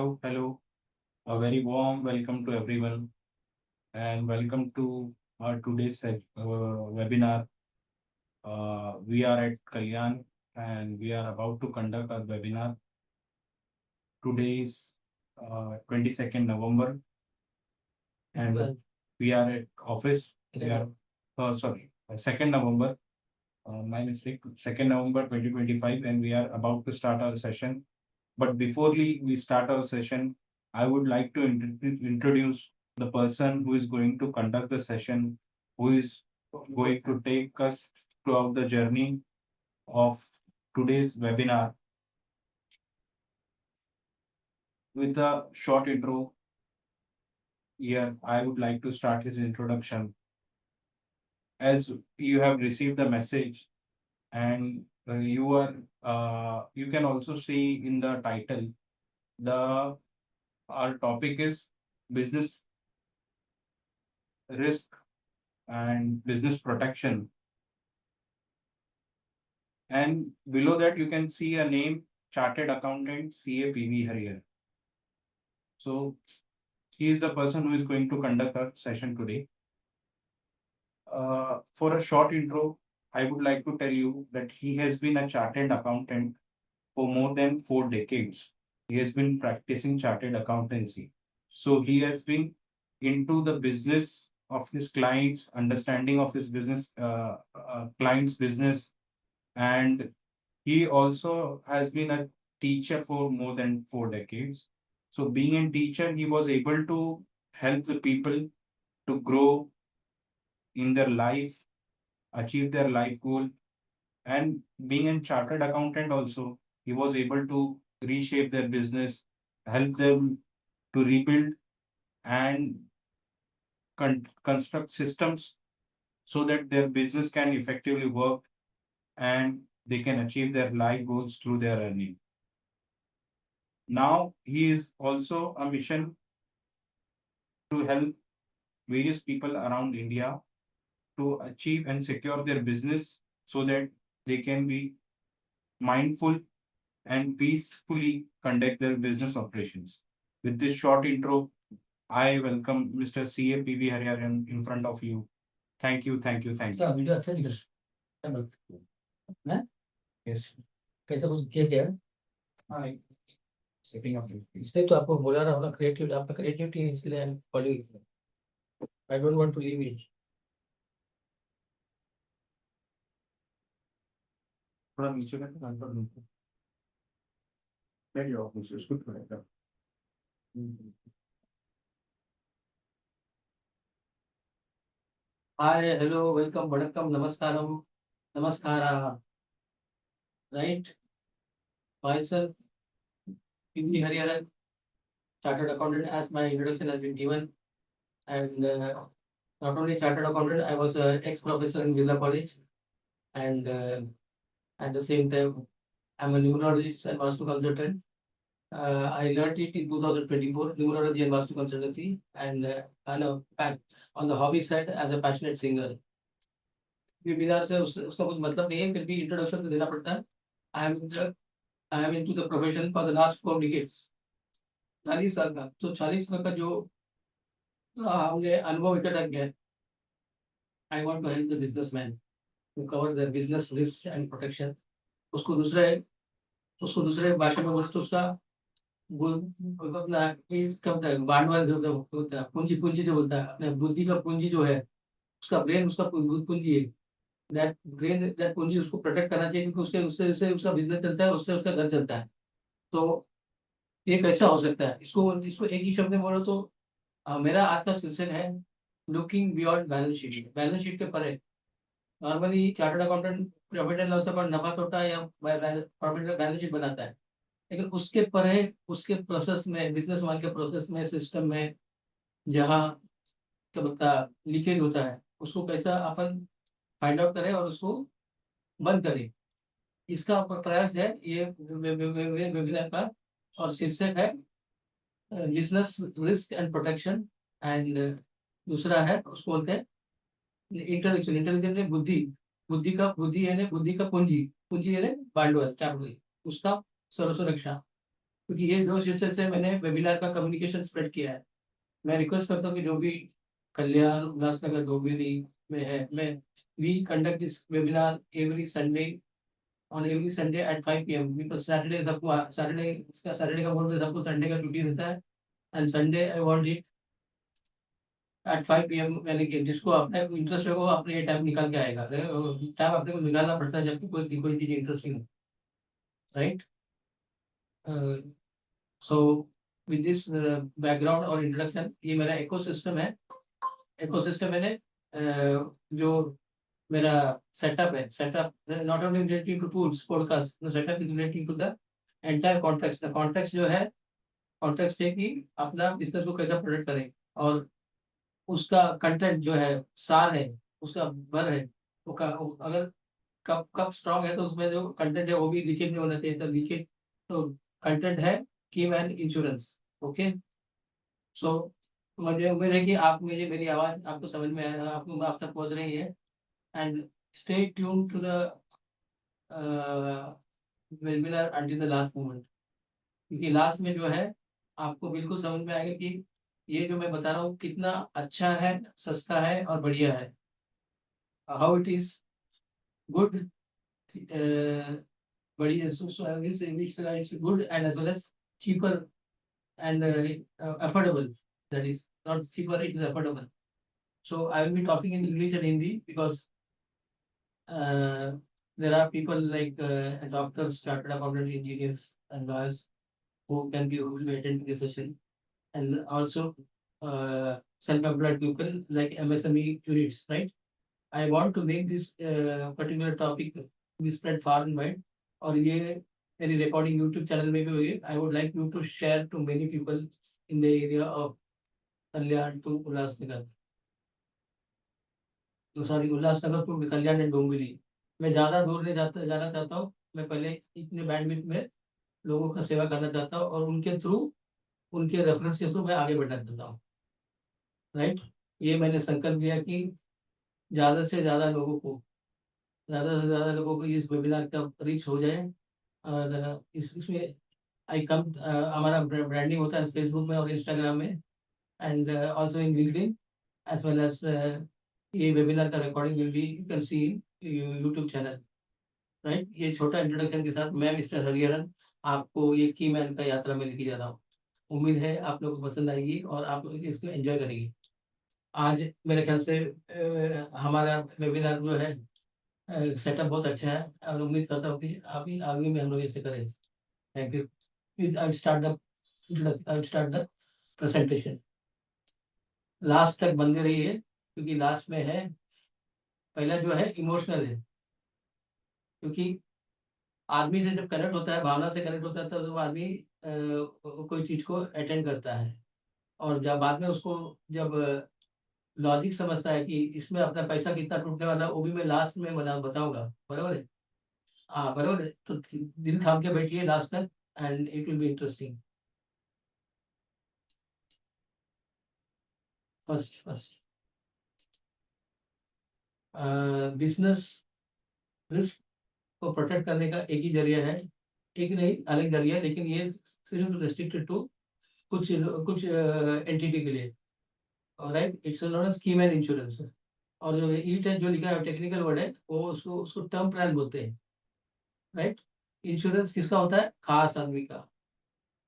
Hello. A very warm welcome to everyone, and welcome to our today's webinar. We are at Kalyan, and we are about to conduct our webinar. Today is 22nd November, and we are at office. We are, sorry, 2nd November, my mistake, 2nd November 2025, and we are about to start our session. But before we start our session, I would like to introduce the person who is going to conduct the session, who is going to take us throughout the journey of today's webinar with a short intro. Here, I would like to start his introduction. As you have received the message, and you can also see in the title, the our topic is business risk and business protection. And below that, you can see a name, Chartered Accountant CA PV Harrier. So he is the person who is going to conduct our session today. For a short intro, I would like to tell you that he has been a chartered accountant for more than 4 decades. He has been practicing chartered accountancy. So he has been into the business of his clients, understanding of his business, client's business, and he also has been a teacher for more than 4 decades. So being a teacher, he was able to help the people to grow in their life, achieve their life goal. And being a chartered accountant also, he was able to reshape their business, help them to rebuild and construct systems so that their business can effectively work and they can achieve their life goals through their earning. Now he is also a mission to help various people around India to achieve and secure their business so that they can be mindful and peacefully conduct their business operations. With this short intro, I welcome Mr. CA PV Hariharan in front of you. Thank you, thank you, thank you. Video अच्छा दिख रहा है Yes. कैसा कुछ किया गया है Hi. Setting up. इसलिए तो आपको बोला रहा हूँ ना क्रिएटिव आपका क्रिएटिविटी है इसके लिए I don't want to leave it थोड़ा नीचे का कंट्रोल नीचे. Very obvious. It's good for it. Hi hello welcome वणक्कम नमस्कारम नमस्कारा right myself PV Hariharan chartered accountant as my introduction has been given and not only chartered accountant I was a ex professor in Birla College and at the same time I'm a numerologist and vastu consultant. I learned it in 2024, numerology and vastu consultancy, and on the hobby side as a passionate singer. Webinar से उसका कुछ मतलब नहीं है फिर भी introduction तो देना पड़ता है. I am into the profession for the last 4 decades 40 साल का. तो 40 साल का जो हमने अनुभव इकट्ठा किया है. I want to help the businessman to cover their business risk and protection. उसको दूसरे भाषा में बोले तो उसका अपना क्या होता है भांडवल जो होता है पूंजी जो बोलता है अपने बुद्धि का पूंजी जो है उसका ब्रेन उसका पूंजी है. दैट ब्रेन दैट पूंजी उसको प्रोटेक्ट करना चाहिए क्योंकि उससे उसका बिजनेस चलता है उससे उसका घर चलता है. तो ये कैसा हो सकता है इसको एक ही शब्द में बोलो तो मेरा आज का शीर्षक है looking beyond balance sheet. Balance sheet के परे normally chartered accountant profit and loss account नफा तोटा या प्रॉफिट बैलेंस शीट बनाता है लेकिन उसके परे उसके प्रोसेस में बिजनेस मान के प्रोसेस में सिस्टम में जहाँ क्या बोलता लीकेज होता है उसको कैसा अपन फाइंड आउट करें और उसको बंद करें. इसका प्रयास है ये वेबिनार का और शीर्षक है business risk and protection and दूसरा है उसको बोलते हैं इंटेलिजेंस. इंटेलिजेंस में बुद्धि है बुद्धि का पूंजी है भांडवल कैपिटल उसका सर्व सुरक्षा. क्योंकि ये 2 शीर्षक से मैंने वेबिनार का कम्युनिकेशन स्प्रेड किया है। मैं रिक्वेस्ट करता हूँ कि जो भी कल्याण, उल्लासनगर, डोंबिवली में है, मैं we conduct this webinar every Sunday on every Sunday at 5 PM, because Saturday सबको सैटरडे का बोलते सबको संडे का छुट्टी रहता है, and Sunday I want it at 5 PM, यानी कि जिसको अपने इंटरेस्ट होगा वो अपने ये टाइम निकाल के आएगा। टाइम अपने को निकालना पड़ता है जबकि कोई चीज़ इंटरेस्टिंग हो, right? So with this background और इंट्रोडक्शन, ये मेरा इकोसिस्टम है। इकोसिस्टम मैंने जो मेरा सेटअप है, setup not only relating to tools podcast, the setup is relating to the entire context. The context जो है, कॉन्टेक्स्ट है कि अपना बिजनेस को कैसा प्रोडक्ट करें, और उसका कंटेंट जो है, सार है, उसका बर है, वो अगर कब कब स्ट्रांग है तो उसमें जो कंटेंट है वो भी लीकेज नहीं होना चाहिए। तो लीकेज, तो कंटेंट है की मैन इंश्योरेंस। ओके, सो मुझे उम्मीद है कि आप मुझे मेरी आवाज आपको समझ में आपको आप तक पहुंच रही है, and stay tune to the webinar until the last moment, क्योंकि लास्ट में जो है आपको बिल्कुल समझ में आएगा कि ये जो मैं बता रहा हूँ कितना अच्छा है, सस्ता है और बढ़िया है। हाउ इट इज गुड, बढ़िया, it's good and as well as cheaper and affordable. That is not cheaper, it is affordable. So I will be talking in English and Hindi because uh, there are people like doctors, chartered accountant, engineers, and lawyers who will be attending the session, and also self-employed people like MSME units. Right? I want to make this particular topic be spread far and wide. और ये मेरी recording YouTube channel में भी हुई है। I would like you to share to many people in the area of Kalyan to Ulhasnagar, तो sorry, Ulhasnagar to Kalyan and Dombivli. मैं ज़्यादा दूर नहीं जाना चाहता हूँ। मैं पहले इतने बैंडविड्थ में लोगों का सेवा करना चाहता हूँ, और उनके थ्रू, उनके रेफरेंस के थ्रू मैं आगे बढ़ना चाहता हूँ। राइट? ये मैंने संकल्प लिया कि ज़्यादा से ज़्यादा लोगों को, ज़्यादा से ज़्यादा लोगों को इस वेबिनार का रीच हो जाए। और इसमें आई कम हमारा ब्रांडिंग होता है फेसबुक में और इंस्टाग्राम में, and also in LinkedIn as well as ये वेबिनार का recording will be you can see in YouTube channel. Right? ये छोटा इंट्रोडक्शन के साथ मैं मिस्टर हरिहरन आपको ये की मैन का यात्रा में लेके जा रहा हूँ। उम्मीद है आप लोगों को पसंद आएगी और आप लोग इसको एंजॉय करेंगे। आज मेरे ख्याल से हमारा वेबिनार जो है सेटअप बहुत अच्छा है, और उम्मीद करता हूँ कि अभी आगे में हम लोग ऐसे करें। Thank you. Please I start the presentation. Last तक बंदे रही है क्योंकि लास्ट में है, पहला जो है इमोशनल है, क्योंकि आदमी से जब कनेक्ट होता है, भावना से कनेक्ट होता है, तो वो आदमी कोई चीज को अटेंड करता है, और जब बाद में उसको जब लॉजिक समझता है कि इसमें अपना पैसा कितना टूटने वाला है, वो भी मैं लास्ट में बताऊंगा। बराबर है? हाँ बराबर है, तो दिल थाम के बैठिए लास्ट तक, and it will be interesting. First business risk को प्रोटेक्ट करने का एक ही जरिया है, एक नहीं अलग जरिया है, लेकिन ये सिर्फ रेस्ट्रिक्टेड टू कुछ कुछ एंटिटी के लिए। Right? It's not a scheme and insurance. और जो ईट है जो लिखा है टेक्निकल वर्ड है, वो उसको टर्म प्लान बोलते हैं। राइट? इंश्योरेंस किसका होता है? खास आदमी का।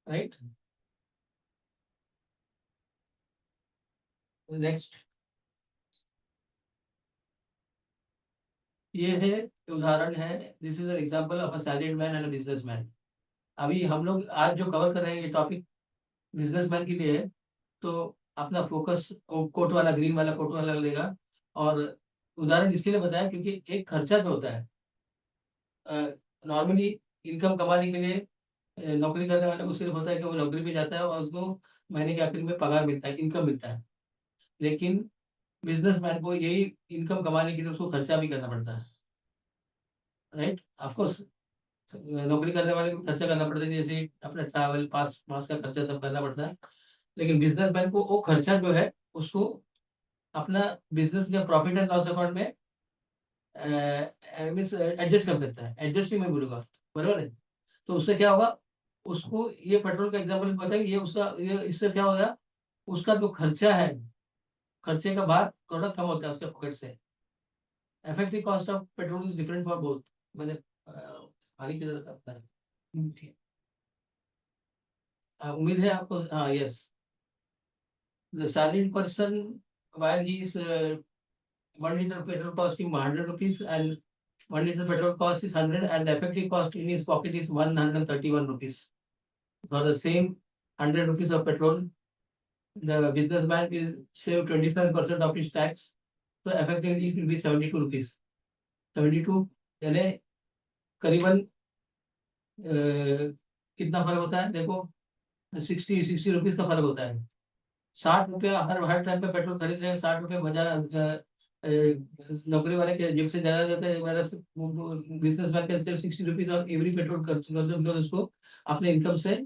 राइट? नेक्स्ट, ये है उदाहरण है, this is an example of a salaried man and a businessman. अभी हम लोग आज जो कवर कर रहे हैं ये टॉपिक बिजनेसमैन के लिए है, तो अपना फोकस कोट वाला, ग्रीन वाला कोट वाला लेगा। और उदाहरण इसके लिए बताया क्योंकि एक खर्चा जो होता है नॉर्मली इनकम कमाने के लिए, नौकरी करने वाले को सिर्फ होता है कि वो नौकरी पे जाता है और उसको महीने के आखिर में पगार मिलता है, इनकम मिलता है। लेकिन बिजनेसमैन को यही इनकम कमाने के लिए उसको खर्चा भी करना पड़ता है। राइट? ऑफकोर्स नौकरी करने वाले को खर्चा करना पड़ता है, जैसे अपना ट्रैवल पास मास का खर्चा सब करना पड़ता है। लेकिन बिजनेसमैन को वो खर्चा जो है उसको अपना बिजनेस या प्रॉफिट एंड लॉस अकाउंट में मीन्स एडजस्ट कर सकता है। एडजस्ट ही मैं बोलूँगा। बराबर है? तो उससे क्या होगा, उसको ये पेट्रोल का एग्जाम्पल बताएंगे, ये उसका ये इससे क्या हो गया, उसका जो खर्चा है, खर्चे का बाद प्रोडक्ट कम होता है उसके पॉकेट से। Effective cost of petrol is different for both. मैंने हानि की जरूरत है, ठीक है। उम्मीद है आपको, हाँ yes. The salaried person, while he is 1 liter petrol costing 100 rupees and 1 liter petrol cost is 100 and the effective cost in his pocket is 131 rupees. For the same 100 rupees of petrol, the businessman will save 27% of his tax. So effectively it will be 72 rupees. 72 यानी करीबन कितना फर्क होता है देखो, 60 rupees का फर्क होता है। 60 रुपया हर टाइम पे पेट्रोल खरीद रहे हैं, 60 रुपये मजा नौकरी वाले के जेब से ज्यादा जाता है, मेरा बिजनेसमैन का सिर्फ 60 रुपीज और एवरी पेट्रोल खर्च कर दो उसको अपने इनकम से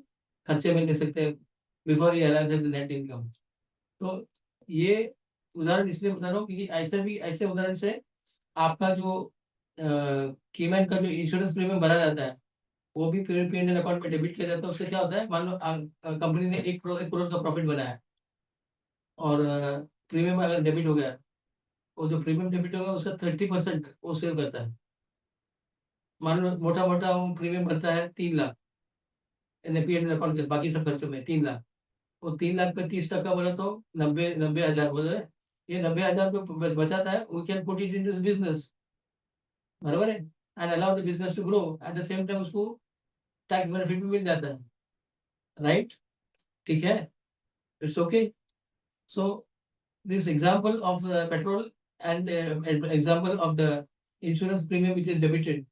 खर्चे में ले सकते हैं before he arrives net income. तो ये उदाहरण इसलिए बता रहा हूँ क्योंकि ऐसे उदाहरण से आपका जो कीमैन का जो इंश्योरेंस प्रीमियम भरा जाता है वो भी P&L अकाउंट में डेबिट किया जाता है। उससे क्या होता है, मान लो कंपनी ने 1 करोड़ का प्रॉफिट बनाया और प्रीमियम अगर डेबिट हो गया, वो जो प्रीमियम डेबिट होगा उसका 30% वो सेव करता है। मान लो मोटा मोटा वो प्रीमियम भरता है 3 लाख P&L अकाउंट के बाकी सब खर्चों में 3 लाख, वो 3 लाख पे 30% बोला तो 90,000 बोले, ये 90,000 पे बचाता है, we can put it in this business, बराबर है, and allow the business to grow at the same time उसको टैक्स बेनिफिट भी मिल जाता है, राइट, ठीक है, it's okay. So this example of petrol and example of the insurance premium which is debited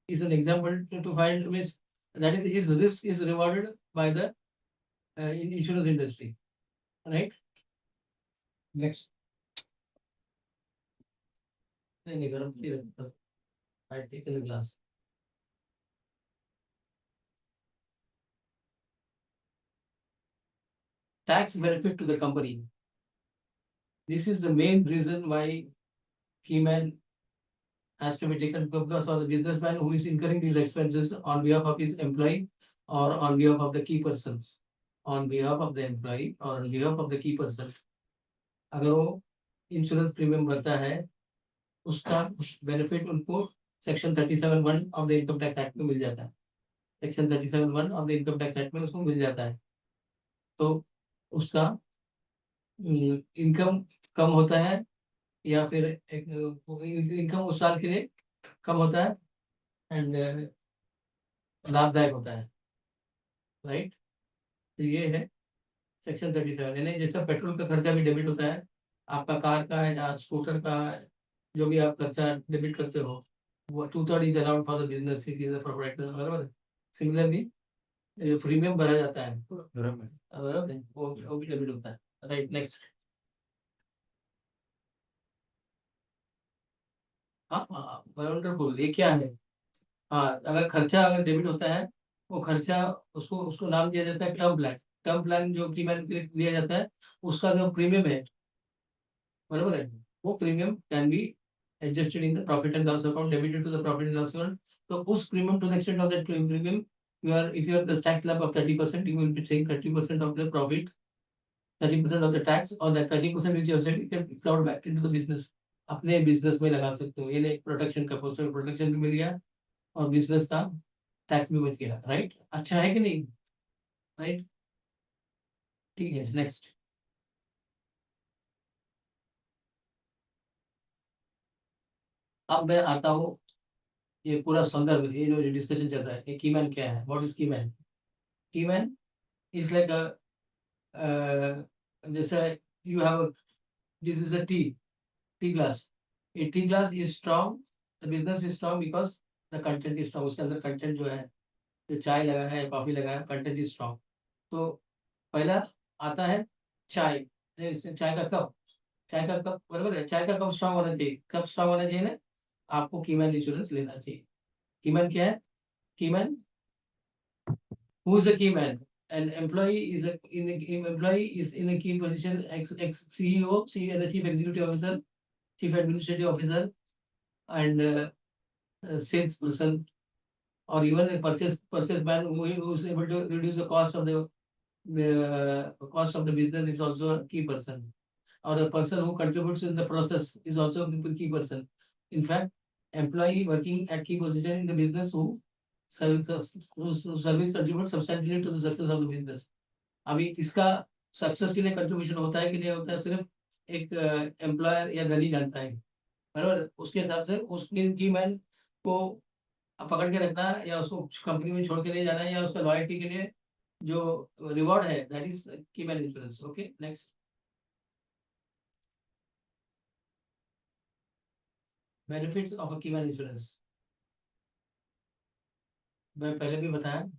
is an example to find which that is risk is rewarded by the insurance industry, right? Next. नहीं गरम नहीं रहता, I take in the glass. Tax benefit to the company. This is the main reason why Keyman has to be taken because of the businessman who is incurring these expenses on behalf of his employee or on behalf of the key persons, on behalf of the employee or on behalf of the key person. अगर वो insurance premium भरता है उसका benefit उनको section 37(1) of the income tax act में मिल जाता है। Section 37(1) of the income tax act में उसको मिल जाता है। तो उसका इनकम कम होता है या फिर इनकम उस साल के लिए कम होता है एंड लाभदायक होता है, राइट। तो ये है सेक्शन 37, यानी जैसा पेट्रोल का खर्चा भी डेबिट होता है, आपका कार का है या स्कूटर का जो भी आप खर्चा डेबिट करते हो वो 2/3 is allowed for the business proprietor, बराबर है। सिमिलरली प्रीमियम भरा जाता है, बराबर है, वो भी डेबिट होता है, राइट। नेक्स्ट। हाँ हाँ वंडरफुल, ये क्या है, हाँ अगर खर्चा अगर डेबिट होता है, वो खर्चा उसको उसको नाम दिया जाता है टर्म प्लान। टर्म प्लान जो कि मैंने दिया जाता है उसका जो प्रीमियम है, बराबर है, वो premium can be adjusted in the profit and loss account, debited to the profit and loss account. So उस premium to the extent of that premium, you are if you have the tax slab of 30%, you will be paying 30% of the profit, 30% of the tax, or that 30% which you have said you can plowed back into the business. अपने business में लगा सकते हो, ये नहीं protection का, postal protection भी मिल गया और बिजनेस का टैक्स भी बच गया, राइट। अच्छा है कि नहीं, राइट, ठीक है। नेक्स्ट। अब मैं आता हूँ, ये पूरा संदर्भ, ये जो डिस्कशन चल रहा है, ये कीमैन क्या है, what is keyman. Keyman is like जैसे you have a, this is a tea glass, a tea glass is strong, the business is strong because the content is strong, उसके अंदर कंटेंट जो है, जो चाय लगा है कॉफी लगा है, कंटेंट इज स्ट्रॉन्ग। तो पहला आता है चाय, चाय का कप, चाय का कप, बराबर है, चाय का कप स्ट्रॉन्ग होना चाहिए, कप स्ट्रॉन्ग होना चाहिए ना, आपको कीमैन इंश्योरेंस लेना चाहिए। कीमैन क्या है, keyman, who is the key man? An employee is in a key position, ex CEO, the chief executive officer, chief administrative officer, and salesperson or even a purchase man who is able to reduce the cost of the business is also a key person, or the person who contributes in the process is also a key person. In fact, employee working at key position in the business whose service contributes substantially to the success of the business. अभी इसका success के लिए contribution होता है कि नहीं होता है, सिर्फ एक एम्प्लॉयर या धनी जानता है, बराबर। उसके हिसाब से उसकी की मैन को पकड़ के रखना है, या उसको कंपनी में छोड़ के ले जाना है, या उसका लॉयल्टी के लिए जो रिवॉर्ड है, दैट इज की man insurance. Okay, next, benefits of a की मैन इंश्योरेंस। मैं पहले भी बताया,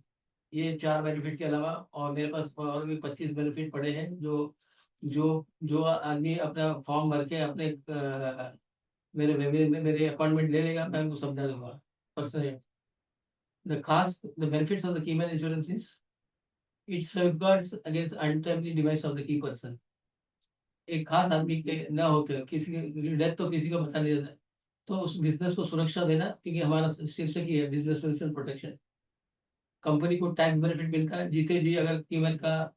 ये 4 बेनिफिट के अलावा और मेरे पास और भी 25 बेनिफिट पड़े हैं, जो जो जो आदमी अपना फॉर्म भर के अपने मेरे अपॉइंटमेंट ले लेगा, मैं उनको समझा दूंगा personally. The benefits of the key man insurance is it safeguards against untimely demise of the key person. एक खास आदमी के न होते हुए किसी की डेथ तो किसी को पता नहीं रहता, तो उस बिजनेस को सुरक्षा देना, क्योंकि हमारा शीर्षक ही है बिजनेस प्रोटेक्शन। कंपनी को टैक्स बेनिफिट मिलता है, जीते जी अगर कीमत का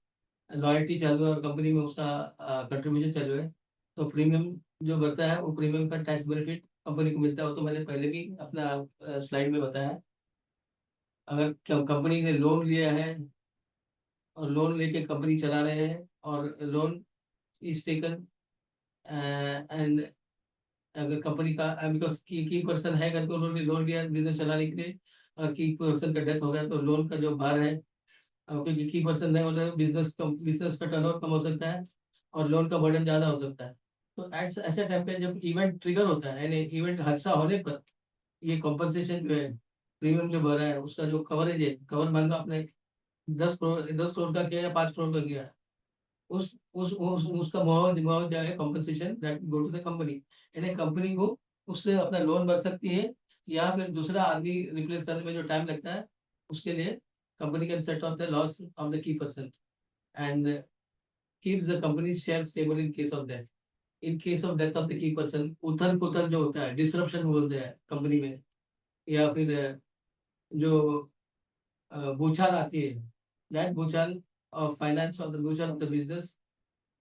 लॉयल्टी चालू है और कंपनी में उसका कंट्रीब्यूशन चालू है, तो प्रीमियम जो बढ़ता है वो प्रीमियम का टैक्स बेनिफिट कंपनी को मिलता है। वो तो मैंने पहले भी अपना स्लाइड में बताया। अगर कंपनी ने लोन लिया है और लोन लेके कंपनी चला रहे हैं, और लोन इज टेकन एंड अगर कंपनी का बिकॉज की पर्सन है, अगर तो उन्होंने लोन लिया बिजनेस चलाने के लिए, और की पर्सन का डेथ हो गया, तो लोन का जो भार है, क्योंकि की पर्सन नहीं होता है, बिजनेस का टर्नओवर कम हो सकता है और लोन का बर्डन ज्यादा हो सकता है। तो ऐसे टाइम पे जब इवेंट ट्रिगर होता है, यानी इवेंट हादसा होने पर, ये कॉम्पनसेशन जो है, प्रीमियम जो भरा है, उसका जो कवरेज है, कवर मान लो आपने 10 करोड़ का किया या 5 करोड़ का किया, उसका मुआवजा है, compensation that go to the company. यानी कंपनी को उससे अपना लोन भर सकती है, या फिर दूसरा आदमी रिप्लेस करने में जो टाइम लगता है, उसके लिए company can set of the loss of the key person and keeps the company share stable in case of death. In case of death of the key person, उथल पुथल जो होता है, डिसरप्शन बोलते हैं कंपनी में, या फिर जो भूचाल आती है, दैट भूचाल ऑफ फाइनेंस ऑफ द भूचाल ऑफ द बिजनेस,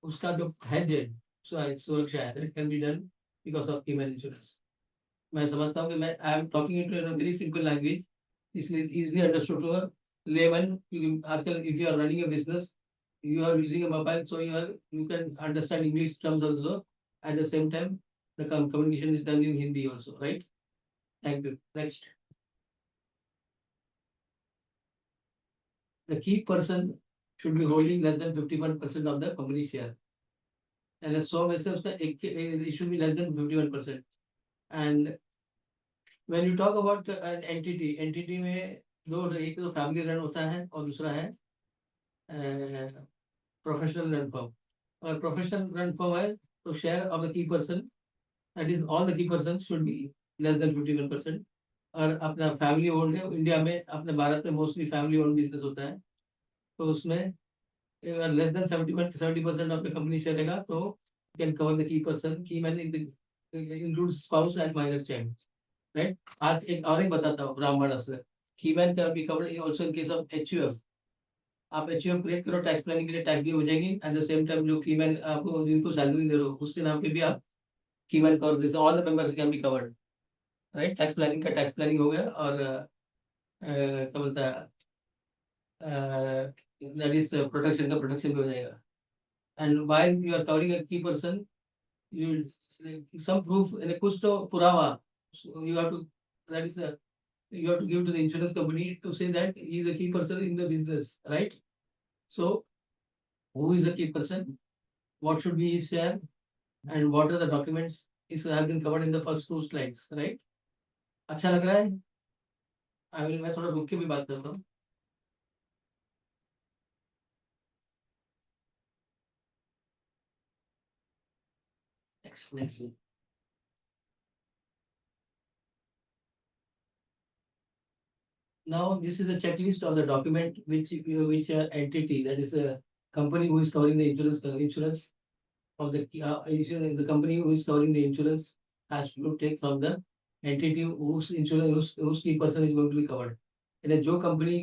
उसका जो हेज है, सुरक्षा है, that can be done because of human insurance. मैं समझता हूँ कि मैं I am talking it in a very simple language, इसलिए easily understood to a layman, क्योंकि आजकल if you are running a business, you are using a mobile, so you can understand English terms also. At the same time, the communication is done in Hindi also, right? Thank you. Next, the key person should be holding less than 51% of the company share, and as so myself, it should be less than 51%. And when you talk about an entity में दो, एक तो family run होता है और दूसरा है professional run firm. और प्रोफेशनल रन फर्म है, तो share of the key person, that is all the key person should be less than 51%। और अपना फैमिली ओन्ड है, इंडिया में अपने भारत में मोस्टली फैमिली ओन्ड बिजनेस होता है, तो उसमें अगर less than 70% of the company share रहेगा, तो can cover the key person, की मैंने include spouse and minor child, right. आज एक बताता हूँ ब्राह्मण असर, keyman can be covered also in case of HUF. आप एचयूएफ क्रिएट करो टैक्स प्लानिंग के लिए, टैक्स भी हो जाएगी, एट द सेम टाइम जो कीमैन आपको जिनको सैलरी दे रहे हो उसके नाम पे भी आप कीमैन कवर देते, all the members can be covered, right. Tax planning का टैक्स प्लानिंग हो गया, और क्या बोलता है, दैट इज प्रोटेक्शन का प्रोटेक्शन भी हो जाएगा। And while you are covering a key person, you some proof, कुछ तो पुरावा you have to, that is you have to give to the insurance company to say that he is a key person in the business, right? So who is the key person, what should be his share, and what are the documents is have been covered in the first 2 slides, right? अच्छा लग रहा है? मैं थोड़ा रुक के भी बात करता हूँ। Next. Now this is a checklist of the document which entity, that is a company who is covering the insurance of the company who is covering the insurance has to take from the entity whose insurance whose key person is going to be covered. यानी जो company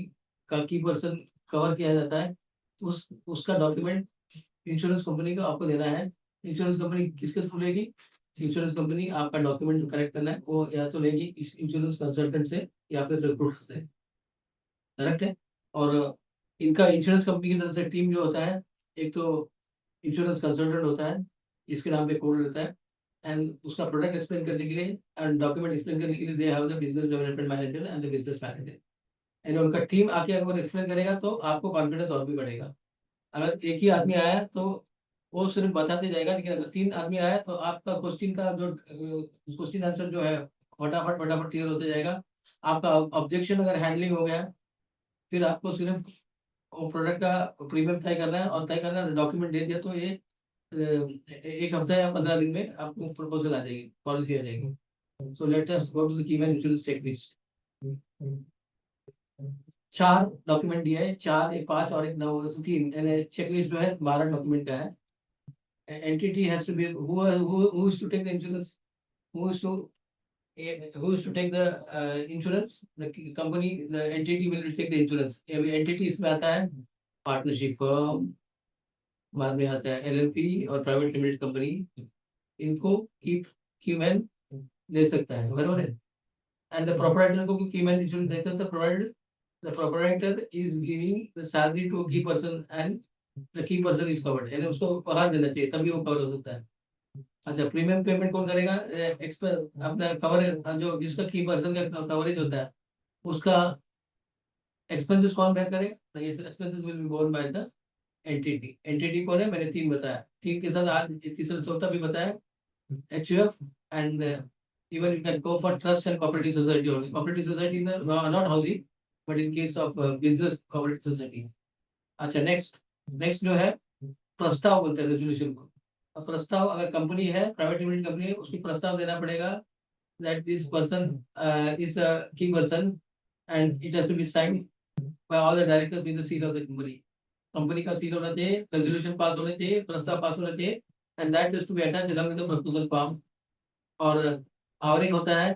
का की person cover किया जाता है उसका document insurance company को आपको देना है। इंश्योरेंस कंपनी किसके थ्रू लेगी? इंश्योरेंस कंपनी आपका डॉक्यूमेंट करेक्ट करना है वो या तो लेगी इंश्योरेंस कंसल्टेंट से या फिर रिक्रूटर से, करेक्ट है। और इनका इंश्योरेंस कंपनी की तरफ से टीम जो होता है, एक तो इंश्योरेंस कंसल्टेंट होता है, इसके नाम पे कोड रहता है, एंड उसका प्रोडक्ट एक्सप्लेन करने के लिए एंड डॉक्यूमेंट एक्सप्लेन करने के लिए they have the business development manager and the business manager. And उनका टीम आके अगर एक्सप्लेन करेगा तो आपको कॉन्फिडेंस और भी बढ़ेगा। अगर एक ही आदमी आया तो वो सिर्फ बताते जाएगा, लेकिन अगर 3 आदमी आया तो आपका क्वेश्चन का जो क्वेश्चन आंसर जो है फटाफट फटाफट क्लियर होते जाएगा। आपका ऑब्जेक्शन अगर हैंडलिंग हो गया, फिर आपको सिर्फ वो प्रोडक्ट का प्रीमियम तय करना है, और तय करना है डॉक्यूमेंट दे दिया तो ये 1 हफ्ता या 15 दिन में आपको प्रपोजल आ जाएगी, पॉलिसी आ जाएगी। So let us go to the key man insurance checklist. 4 document दिए है, 4 एक 5 और एक 9 तो 3, यानी चेकलिस्ट जो है 12 डॉक्यूमेंट का है। Entity has to be who is to take the insurance, who is to who is to take the insurance, the company, the entity will take the insurance। अभी entity इसमें आता है पार्टनरशिप फर्म, बाद में आता है एलएलपी और private limited company, इनको कीमैन दे सकता है, बराबर है। एंड द प्रोपराइटर को भी कीमैन इंश्योरेंस दे सकता है, provided the proprietor is giving the salary to a key person and the key person is covered, यानी उसको पगार देना चाहिए तभी वो कवर हो सकता है। अच्छा, प्रीमियम पेमेंट कौन करेगा? अपना कवर जो जिसका की पर्सन का कवरेज होता है उसका एक्सपेंसेस कौन बेयर करेगा? Expenses will be borne by the entity. Entity कौन है? मैंने 3 बताया, 3 के साथ आज तीसरा चौथा भी बताया, HUF and even you can go for trust and cooperative society only. Cooperative society in the not housing, but in case of business cooperative society. अच्छा, नेक्स्ट जो है प्रस्ताव बोलते हैं रेजोल्यूशन को। अब प्रस्ताव, अगर कंपनी है प्राइवेट लिमिटेड कंपनी है, उसको प्रस्ताव देना पड़ेगा that this person is a key person and it has to be signed by all the directors with the seal of the company। Company का सील होना चाहिए, रेजोल्यूशन पास होना चाहिए, प्रस्ताव पास होना चाहिए, and that is to be attached along with the proposal form। और एक होता है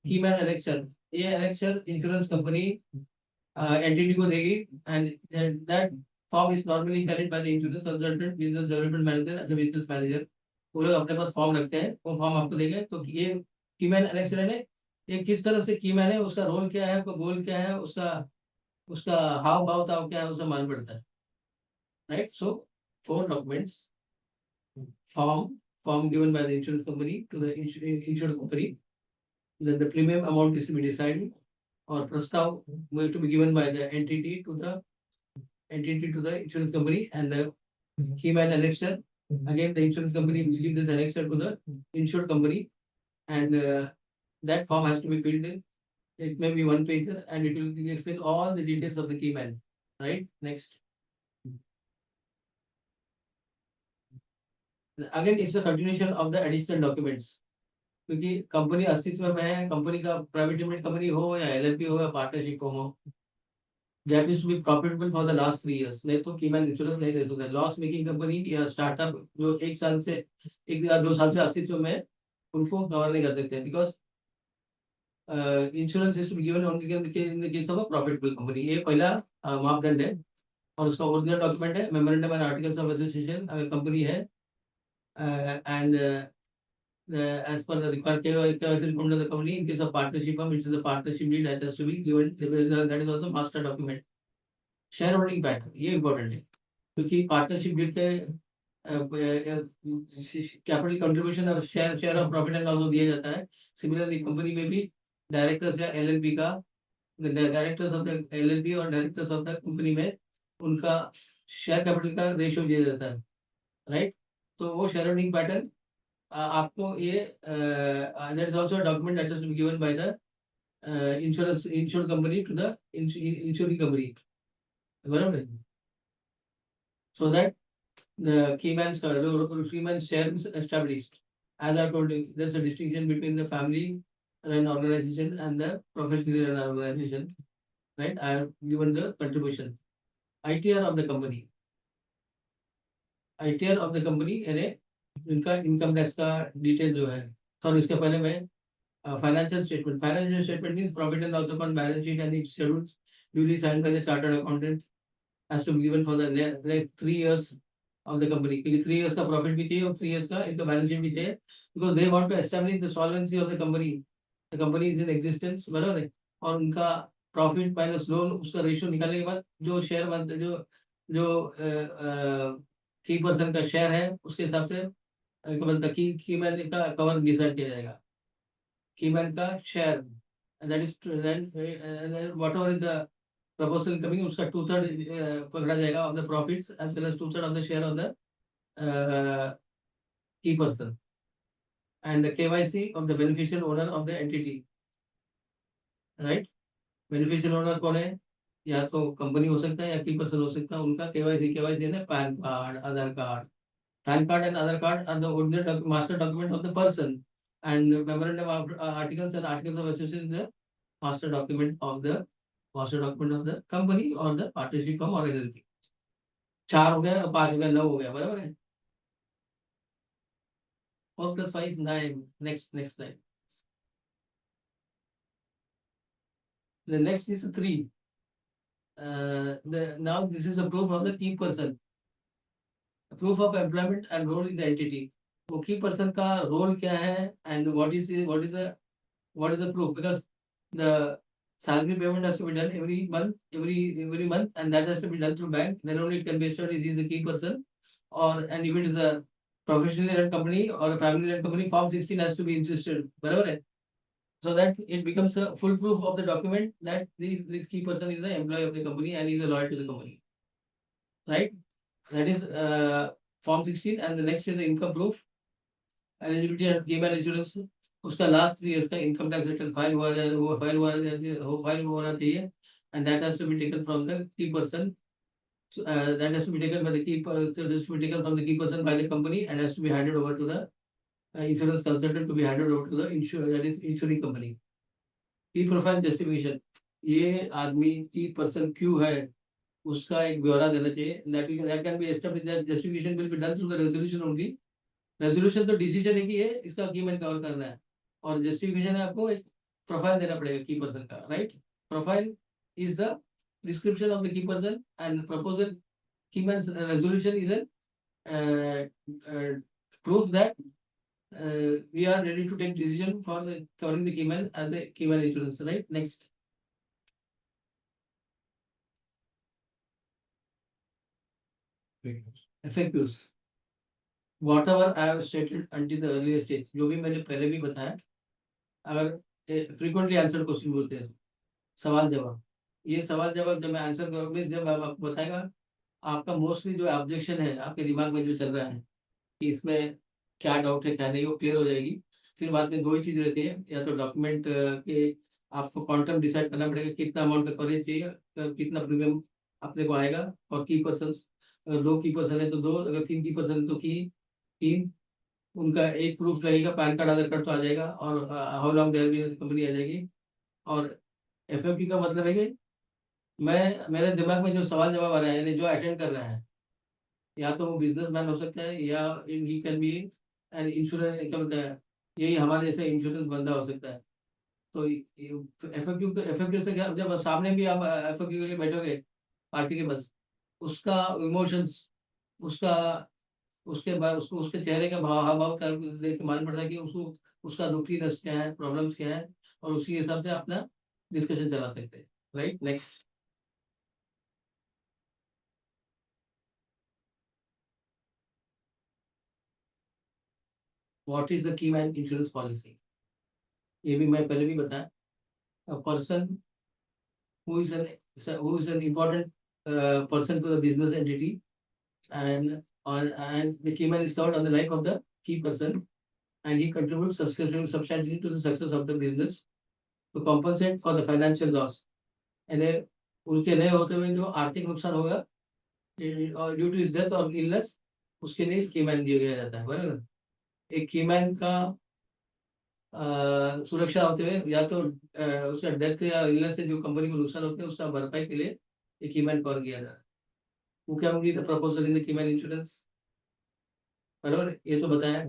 कीमैन एनेक्सर। ये एनेक्सर इंश्योरेंस कंपनी एंटिटी को देगी, and that form is normally carried by the insurance consultant, business development manager and business manager. वो लोग अपने पास फॉर्म रखते हैं, वो फॉर्म आपको देंगे। तो ये कीमैन एनेक्सर है, ये किस तरह से कीमैन है, उसका रोल क्या है, उसका गोल क्या है, उसका उसका हाव भाव ताव क्या है, उसे मालूम पड़ता है, right. So 4 documents: form given by the insurance company to the insurance company, then the premium amount is to be decided, or prastav will to be given by the entity to the insurance company, and the keyman annexer. Again, the insurance company will give this annexer to the insured company, and that form has to be filled in. It may be 1 page and it will explain all the details of the keyman, right? Next. Again, it's a continuation of the additional documents, क्योंकि company अस्तित्व में है, company का private limited company हो या LLP हो या partnership हो, that is to be profitable for the last 3 years। नहीं तो कीमैन इंश्योरेंस नहीं दे सकता। लॉस मेकिंग कंपनी या स्टार्टअप जो 1 साल से 1 या 2 साल से अस्तित्व में है, उनको कवर नहीं कर सकते, because insurance is to be given only in the case of a profitable company. ये पहला मापदंड है, और उसका ओरिजिनल डॉक्यूमेंट है memorandum and articles of association. अगर कंपनी है and as per the required KYC report of the company, in case of partnership firm, which is a partnership deed that has to be given, that is also master document। Share holding pattern ये important है, क्योंकि partnership deed के capital contribution और share of profit and loss दिया जाता है। Similarly company में भी डायरेक्टर्स या एलएलपी का, डायरेक्टर्स ऑफ द एलएलपी और डायरेक्टर्स ऑफ द कंपनी में उनका शेयर कैपिटल का रेशियो दिया जाता है, राइट। तो वो शेयर होल्डिंग पैटर्न आपको ये that is also document that is given by the insured company to the insuring company, बराबर है। So that the keyman share is established। As I told you, there's a distinction between the family run organization and the professionally run organization, right? I have given the contribution। ITR of the company, ITR of the company यानी इनका income tax का detail जो है। Sorry, इसके पहले मैं financial statement means profit and loss account, balance sheet and it's schedules duly signed by the chartered accountant has to be given for the next 3 years of the company. क्योंकि 3 years का profit भी चाहिए और 3 years का इनका balance sheet भी चाहिए, because they want to establish the solvency of the company. The company is in existence, बराबर है, और उनका प्रॉफिट माइनस लोन उसका रेशियो निकालने के बाद जो शेयर बनते जो जो की पर्सन का शेयर है उसके हिसाब से बनता की मैन का कवर डिसाइड किया जाएगा, की मैन का share, that is whatever is the proposal coming, उसका 2/3 पकड़ा जाएगा of the profits as well as 2/3 of the share of the key person and the KYC of the beneficial owner of the entity, right. Beneficial owner कौन है, या तो company हो सकता है या की पर्सन हो सकता है, उनका केवाईसी है PAN card, Aadhaar card, PAN card and Aadhaar card are the original master document of the person and memorandum of articles and articles of association the master document of the company और the partnership form और LLP. 4 हो गया, 5 हो गया, 9 हो गया, बराबर है। 4 + 5 is 9। Next slide. The next is 3. Now this is a proof of the key person. Proof of employment and role in the entity. वो key person का role क्या है and what is the proof, because the salary payment has to be done every month, and that has to be done through bank. Then only it can be established he is a key person. And if it is a professionally run company or a family run company, form 16 has to be insisted, बराबर है, so that it becomes a full proof of the document that this key person is the employee of the company and is loyal to the company, right? That is form 16, and the next is the income proof, eligibility and scheme and insurance. उसका last 3 years का income tax return file होना चाहिए, and that has to be taken from the key person. That has to be taken by the key person by the company and has to be handed over to the insurance consultant to be handed over to the insuring company. की profile justification, ये आदमी की person क्यों है उसका एक ब्यौरा देना चाहिए। That can B established, that justification will be done through the resolution only. Resolution तो डिसीजन है कि ये इसका की मैंने कवर करना है, और जस्टिफिकेशन है आपको एक प्रोफाइल देना पड़ेगा की पर्सन का, right. Profile is the description of the key person and proposal key man resolution is proof that we are ready to take decision for covering the keyman as a keyman insurance, right? Next. FAQs. Whatever I have stated until the earlier stage, जो भी मैंने पहले भी बताया, अगर frequently answered question बोलते हैं, सवाल जवाब, ये सवाल जवाब जब मैं आंसर करूँगा, जब आपको बताएगा आपका मोस्टली जो ऑब्जेक्शन है आपके दिमाग में जो चल रहा है कि इसमें क्या डाउट है क्या नहीं, वो क्लियर हो जाएगी। फिर बाद में 2 ही चीज रहती है, या तो डॉक्यूमेंट के आपको क्वांटम डिसाइड करना पड़ेगा कितना अमाउंट का कवरेज चाहिए, कितना प्रीमियम अपने को आएगा, और की पर्सन, अगर 2 की पर्सन है तो 2, अगर 3 की पर्सन है तो की 3, उनका एक प्रूफ लगेगा, पैन कार्ड आधार कार्ड तो आ जाएगा, और how long there be company आ जाएगी। और एफएक्यू का मतलब है कि मेरे दिमाग में जो सवाल जवाब आ रहा है, यानी जो अटेंड कर रहा है, या तो वो बिजनेसमैन हो सकता है या he can be an insurance, क्या बोलते हैं, यही हमारे जैसे इंश्योरेंस बंदा हो सकता है। तो एफएक्यू से क्या, जब सामने भी आप एफएक्यू के लिए बैठोगे पार्टी के पास, उसका इमोशंस, उसका उसके बाद उसके चेहरे का हाव भाव देख के मालूम पड़ता है कि उसको उसका दुखीनेस क्या है, प्रॉब्लम्स क्या है, और उसी हिसाब से अपना डिस्कशन चला सकते हैं, right. Next. What is the key man insurance policy, ये भी मैं पहले भी बताया। A person who is an important person to the business entity, and the key man is covered on the life of the key person, and he contributes substantially to the success of the business to compensate for the financial loss, and उनके नहीं होते हुए जो आर्थिक नुकसान होगा due two is death और illness, उसके लिए कीमैन दिया जाता है, बराबर। एक कीमैन का सुरक्षा होते हुए, या तो उसका डेथ या इलनेस से जो कंपनी को नुकसान होते हैं उसका भरपाई के लिए एक कीमैन कवर किया जाता है। वो क्या होगी, the proposal in the keyman insurance, बराबर, ये तो बताया।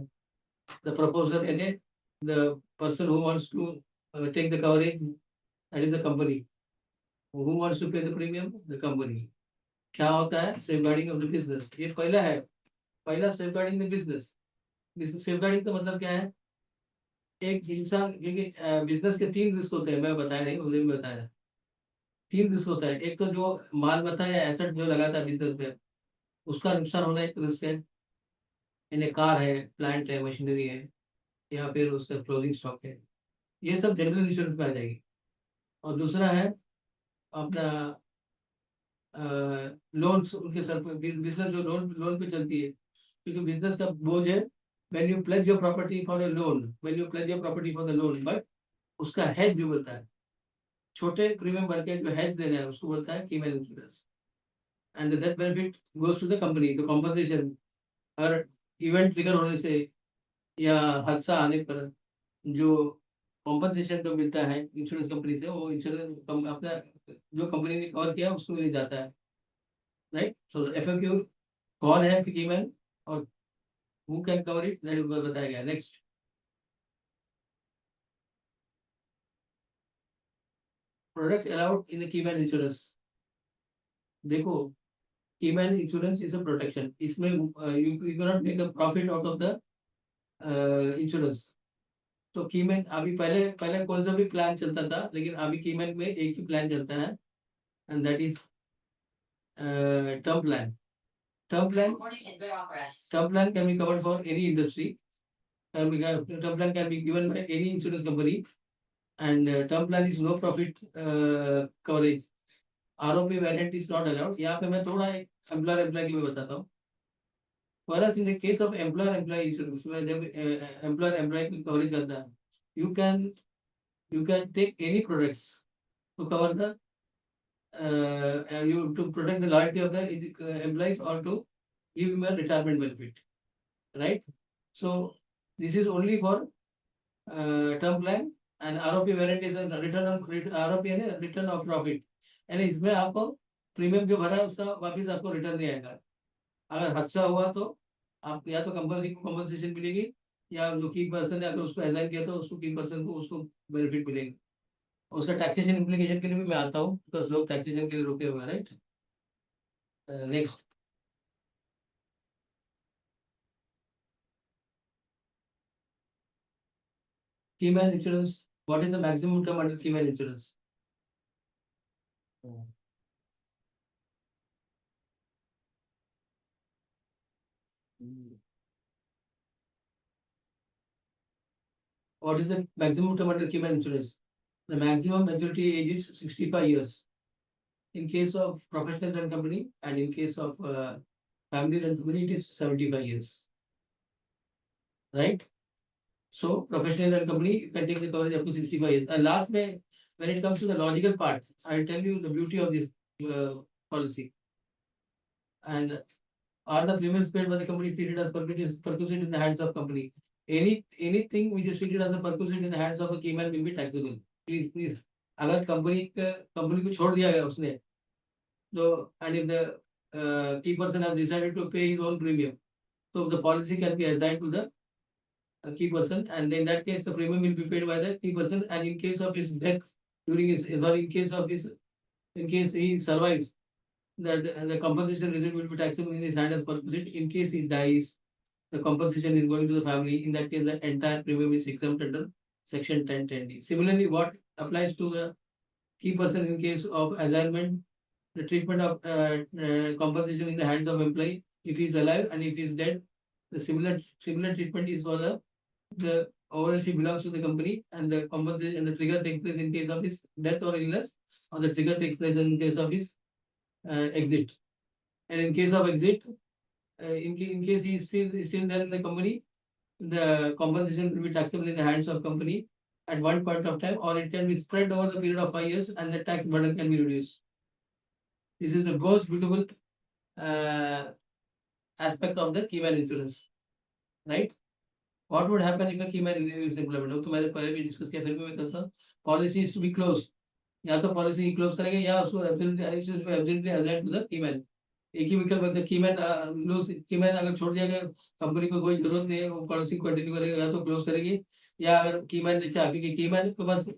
द प्रपोजल यानी the person who wants to take the coverage, that is the company, Who wants to pay the premium? The company. क्या होता है? Safeguarding of the business. ये पहला है, पहला safeguarding the business. Safeguarding का मतलब क्या है? एक इंसान, क्योंकि बिजनेस के 3 रिस्क होते हैं, मैं बताया नहीं, मुझे भी बताया। 3 रिस्क होता है। एक तो जो माल-मत्ता या एसेट जो लगाता है बिजनेस में, उसका नुकसान होना एक रिस्क है। यानी कार है, प्लांट है, मशीनरी है, या फिर उसका क्लोजिंग स्टॉक है। ये सब जनरल इंश्योरेंस में आ जाएगी। और दूसरा है अपना लोन्स, उनके सर पे बिजनेस जो लोन लोन पे चलती है, क्योंकि बिजनेस का बोझ है। When you pledge your property for a loan, when you pledge your property for the loan, but उसका हेज जो बोलता है, छोटे प्रीमियम भर के जो हेज देना है, उसको बोलता है keyman insurance. And that benefit goes to the company. तो कॉम्पनसेशन अगर इवेंट ट्रिगर होने से या हादसा आने पर जो कॉम्पनसेशन जो मिलता है इंश्योरेंस कंपनी से, वो इंश्योरेंस अपना जो कंपनी ने कवर किया उसको मिल जाता है। राइट, सो एफएक्यू कौन है कीमैन और who can cover it, that बताया गया। Next, product allowed in the keyman insurance. देखो, keyman insurance is a protection. इसमें you can not make a profit out of the insurance. तो कीमैन अभी पहले पहले कौन सा भी प्लान चलता था, लेकिन अभी कीमैन में एक ही प्लान चलता है, and that is term plan. Term plan, term plan can be covered for any industry. Term plan can be given by any insurance company, and term plan is no profit coverage. ROP variant is not allowed. यहाँ पे मैं थोड़ा employer employ की मैं बताता हूँ। Whereas in the case of employer employee insurance, में जब एम्प्लॉयर एम्प्लॉय की कवरेज करता है, you can you can take any products to cover the you to protect the loyalty of the employees or to give him a retirement benefit, right? So this is only for term plan, and ROP variant is a return of ROP यानी return of profit, यानी इसमें आपको premium जो भरा है उसका वापस आपको रिटर्न नहीं आएगा। अगर हादसा हुआ तो आप या तो कंपनी को कॉम्पनसेशन मिलेगी, या जो की पर्सन ने अगर उसको एजाइन किया तो उसको की पर्सन को उसको बेनिफिट मिलेगा। उसका टैक्सेशन इम्प्लीकेशन के लिए भी मैं आता हूँ, बिकॉज लोग टैक्सेशन के लिए रुके हुए हैं, right. Next, keyman insurance. What is the maximum term under keyman insurance? What is the maximum term under Cayman insurance? The maximum maturity age is 65 years. In case of professional run company, and in case of family run company, it is 75 years. Right? So professional run company, you can take the coverage up to 65 years. And last May, when it comes to the logical part, I'll tell you the beauty of this policy. And are the premiums paid by the company treated as perquisite in the hands of company? Anything which is treated as a perquisite in the hands of a Cayman will be taxable. Please. अगर company को छोड़ दिया गया उसने, तो and if the key person has decided to pay his own premium, so the policy can be assigned to the key person, and in that case the premium will be paid by the key person, and in case of his death during his, or in case of his, in case he survives, that the compensation receipt will be taxable in his hand as perquisite. In case he dies, the compensation is going to the family. In that case, the entire premium is exempt under section 1010D. Similarly, what applies to the key person in case of assignment, the treatment of compensation in the hands of employee if he is alive, and if he is dead, the similar treatment is for the ownership belongs to the company, and the compensation and the trigger takes place in case of his death or illness, or the trigger takes place in case of his exit. And in case of exit, in case he is still there in the company, the compensation will be taxable in the hands of company at one point of time, or it can be spread over the period of 5 years, and the tax burden can be reduced. This is the most beautiful uh, aspect of the keyman insurance, right? What would happen if a keyman is implemented? तो मैंने पहले भी discuss किया, फिर भी मैं कहता हूँ, policy is to be closed. या तो पॉलिसी क्लोज करेंगे, या उसको absolutely assign to the keyman. एक ही विकल्प है, कीमैन लूज, कीमैन अगर छोड़ दिया गया, कंपनी को कोई जरूरत नहीं है, वो पॉलिसी कंटिन्यू करेगा, या तो क्लोज करेगी, या अगर कीमैन ने चाहा, क्योंकि कीमैन के पास